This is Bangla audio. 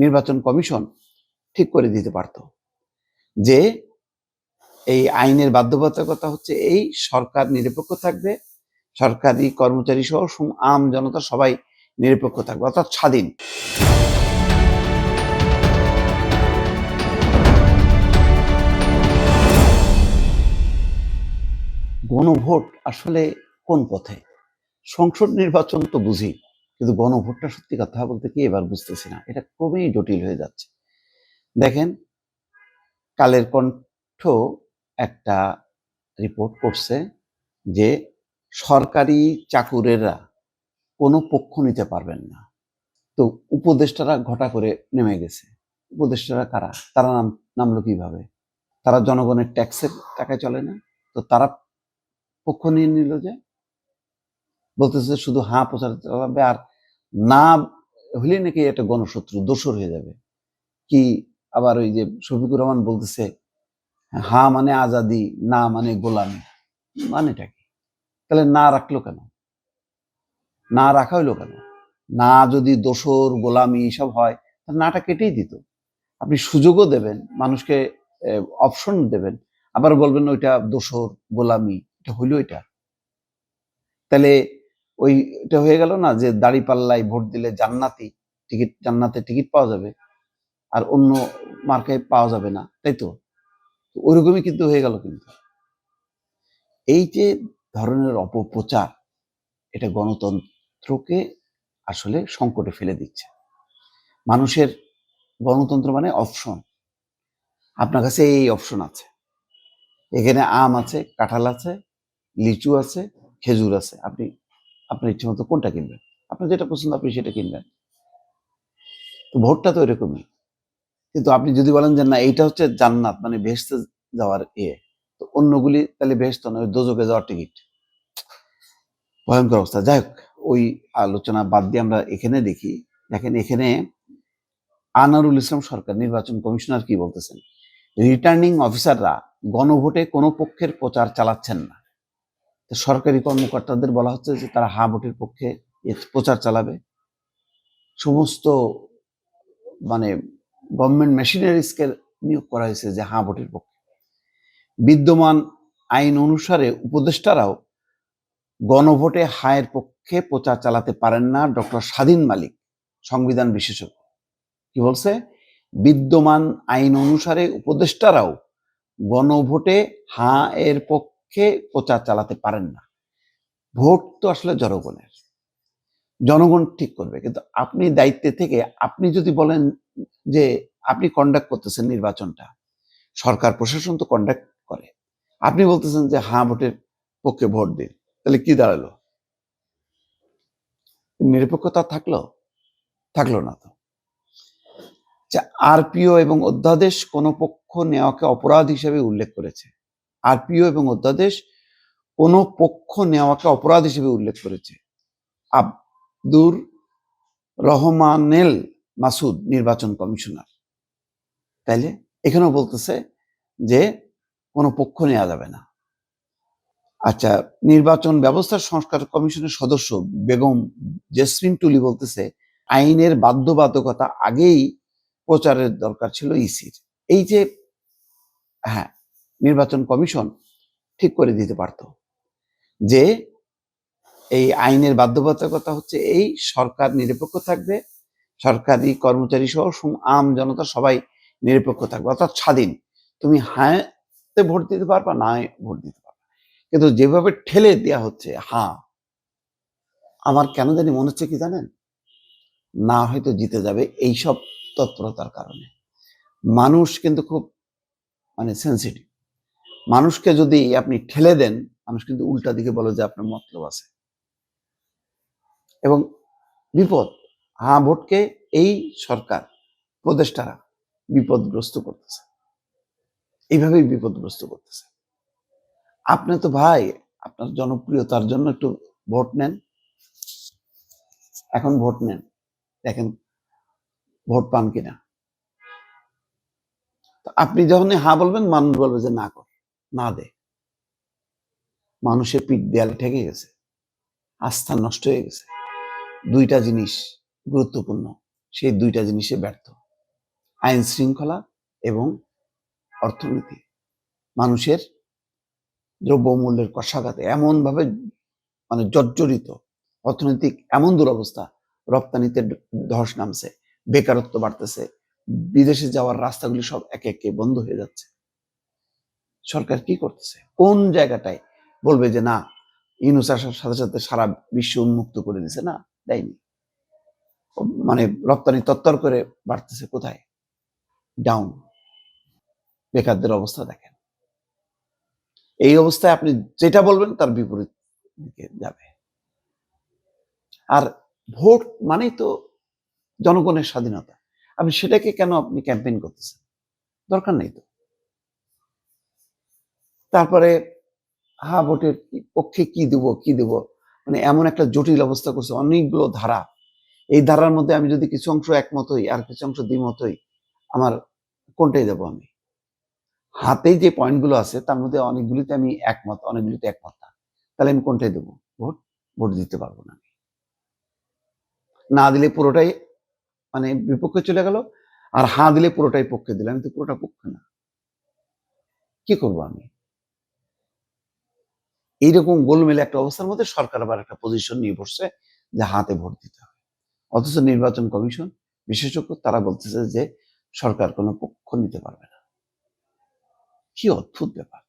নির্বাচন কমিশন ঠিক করে দিতে পারত যে এই আইনের বাধ্যবাধকতা হচ্ছে এই সরকার নিরপেক্ষ থাকবে, সরকারি কর্মচারী সহ আম জনতা সবাই নিরপেক্ষ থাকবে, অর্থাৎ স্বাধীন। গণভোট আসলে কোন পথে? সংসদ নির্বাচন তো বুঝি, কিন্তু গণভোটটা সত্যি কথা বলতে কি এবার বুঝতেছি না, এটা ক্রমেই জটিল হয়ে যাচ্ছে। দেখেন, কালের কণ্ঠ একটা রিপোর্ট করছে যে সরকারি চাকুরেরা কোনো পক্ষ নিতে পারবেন না। তো উপদেষ্টারা ঘটা করে নেমে গেছে। উপদেষ্টারা কারা? তারা নামলো কিভাবে? তারা জনগণের ট্যাক্সের টাকায় চলে না, তো তারা পক্ষ নিয়ে নিল যে, বলতেছে শুধু হ্যাঁ প্রচার চালাবে, আর না হলে নাকি একটা গণশত্রু দোসর হয়ে যাবে। কি আবার ওই যে শফিকুর রহমান বলতেছে হ্যাঁ মানে আজাদি, না মানে গোলামি। মানেটা কি? তাহলে না রাখলো কেন? না রাখা হইলো কেন? না যদি দোসর গোলামি সব হয়, নাটা কেটেই দিত। আপনি সুযোগও দেবেন, মানুষকে অপশন দেবেন, আবার বলবেন ওইটা দোসর গোলামি, এটা হইলো এটা। তাহলে ওইটা হয়ে গেল না যে দাড়ি পাল্লায় ভোট দিলে জান্নাতে টিকিট পাওয়া যাবে, আর অন্য মার্কায় পাওয়া যাবে না, তাই তো? ওইরকমই কিন্তু হয়ে গেল। কিন্তু এই যে ধরনের অপপ্রচার, এটা গণতন্ত্রকে আসলে সংকটে ফেলে দিচ্ছে। মানুষের গণতন্ত্র মানে অপশন। আপনার কাছে এই অপশন আছে, এখানে আম আছে, কাঁঠাল আছে, লিচু আছে, খেজুর আছে, আপনি আপনার ইচ্ছে মতো কোনটা কিনবেন, আপনার যেটা পছন্দ আপনি সেটা কিনবেন। তো ভোটটা তো এরকমই। কিন্তু আপনি যদি বলেন যে না এইটা হচ্ছে জান্নাত মানে বেহেশতে যাওয়ার তো অন্যগুলি তাহলে বেহেশত নয়, দোজকে যাওয়ার টিকিট। ভয়ঙ্কর অবস্থা। যাই হোক, ওই আলোচনা বাদ দিয়ে আমরা এখানে দেখি। দেখেন, এখানে আনারুল ইসলাম সরকার নির্বাচন কমিশনার কি বলতেছেন? রিটার্নিং অফিসাররা গণভোটে কোনো পক্ষের প্রচার চালাচ্ছেন না। সরকারি কর্মকর্তাদের বলা হচ্ছে যে তারা হা ভোটের পক্ষে প্রচার চালাবে। সমস্ত মানে গভর্নমেন্ট মেশিনারিজকে নিয়োগ করা হয়েছে যে হা ভোটের পক্ষে। বিদ্যমান আইন অনুসারে উপদেষ্টারাও গণভোটে হায়ের পক্ষে প্রচার চালাতে পারেন না। ডক্টর স্বাধীন মালিক, সংবিধান বিশেষজ্ঞ, কি বলছে? বিদ্যমান আইন অনুসারে উপদেষ্টারাও গণভোটে হ্যাঁ এর পক্ষে প্রচার চালাতে পারেন না। ভোট তো আসলে জনগণের, জনগণ ঠিক করবে। কিন্তু আপনি দায়িত্বে থেকে আপনি যদি বলেন যে আপনি কন্ডাক্ট করতেছেন নির্বাচনটা, সরকার প্রশাসন তো কন্ডাক্ট করে, আপনি বলতেছেন যে হ্যাঁ ভোটের পক্ষে ভোট দিন, তাহলে কি দাঁড়ালো? নিরপেক্ষতা থাকলো না তো। আরপিও এবং অধ্যাদেশ কোন পক্ষ নেওয়াকে অপরাধ হিসেবে উল্লেখ করেছে। আরপিও এবং অধ্যাদেশ কোন পক্ষ নেওয়াকে অপরাধ হিসেবে উল্লেখ করেছে। আব্দুর রহমানেল মাসুদ, নির্বাচন কমিশনার। তাইলে এখানেও বলতেছে যে কোনো পক্ষ নেওয়া যাবে না। আচ্ছা, নির্বাচন ব্যবস্থা সংস্কার কমিশনের সদস্য বেগম জেসমিন টুলি বলতেছে আইনের বাধ্যবাধকতা আগেই প্রচারের দরকার ছিল ইসির। এই যে হ্যাঁ, নির্বাচন কমিশন ঠিক করে দিতে পারত যে এই আইনের বাধ্যবাধকতা হচ্ছে এই সরকার নিরপেক্ষ থাকবে, সরকারি কর্মচারী সহ আম জনতা সবাই নিরপেক্ষ থাকবে, অর্থাৎ স্বাধীন। তুমি হ্যাঁতে ভোট দিতে পারবা, না ভোট দিতে পারবা। কিন্তু যেভাবে ঠেলে দেওয়া হচ্ছে হ্যাঁ, আমার কেন জানি মনে হচ্ছে কি জানেন, না হয়তো জিতে যাবে এইসব তৎপরতার কারণে। মানুষ কিন্তু খুব সেন্সিটিভ। মানুষকে যদি আপনি ঠেলে দেন, মানুষ কিন্তু উল্টা দিকে বলে যে আপনার মতলব আছে, এবং বিপদ। হ্যাঁ ভোটকে এই সরকার উপদেষ্টারা বিপদগ্রস্ত করতেছে, এইভাবেই বিপদগ্রস্ত করতেছে। আপনি তো ভাই আপনার জনপ্রিয়তার জন্য একটু ভোট নেন, এখন ভোট নেন, দেখেন ভোট পান কিনা। আপনি যখন হ্যাঁ বলবেন, মানুষ বলবে যে না কর, না দে। মানুষের পিঠ দেয়ালে ঠেকে গেছে, আস্থা নষ্ট হয়ে গেছে। দুইটা জিনিস গুরুত্বপূর্ণ, সেই দুইটা জিনিসে ব্যর্থ। আইন শৃঙ্খলা এবং অর্থনীতি, মানুষের দ্রব্যমূল্যের কষাঘাতে এমনভাবে মানে জর্জরিত, অর্থনৈতিক এমন দুরবস্থা, রপ্তানিতে ধস নামছে, বেকারত্ব বাড়তেছে, বিদেশে যাওয়ার রাস্তাগুলি সব একে একে বন্ধ হয়ে যাচ্ছে। সরকার কি করতেছে? কোন জায়গাটায় বলবে যে না, ইউনূস আসার সাথে সাথে সারা বিশ্ব উন্মুক্ত করে দিছে? না, দেয়নি। মানে রপ্তানি তত্তর করে বাড়তেছে, কোথায়? ডাউন। বেকারদের অবস্থা দেখেন। এই অবস্থায় আপনি যেটা বলবেন তার বিপরীত দিকে যাবে। আর ভোট মানেই তো জনগণের স্বাধীনতা। আপনি সেটাকে কেন আপনি ক্যাম্পেইন করতেছেন? দরকার নেই তো। তারপরে ভোটের পক্ষে কি দেব, মানে এমন একটা জটিল অবস্থা করছে, অনেকগুলো ধারা। এই ধারার মধ্যে আমি যদি কিছু অংশ একমত হই আর কিছু অংশ দ্বিমত হই, আমার কোনটাই যাব আমি? হাতে যে পয়েন্টগুলো আছে তার মধ্যে অনেকগুলিতে আমি একমত, অনেকগুলিতে একমত না। তাহলে আমি কোনটাই দেবো? ভোট? ভোট দিতে পারবো না। না দিলে পুরোটাই মানে বিপক্ষে চলে গেল, আর হাঁ দিলে পুরোটাই পক্ষে দিলে, আমি তো পুরোটা পক্ষে না। কি করবো আমি? এইরকম গোলমেলে একটা অবস্থার মধ্যে সরকার আবার একটা পজিশন নিয়ে বসছে যে হাতে ভোট দিতে হবে। অথচ নির্বাচন কমিশন বিশেষজ্ঞ তারা বলতেছে যে সরকার কোনো পক্ষ নিতে পারবে না। কি অদ্ভুত ব্যাপার!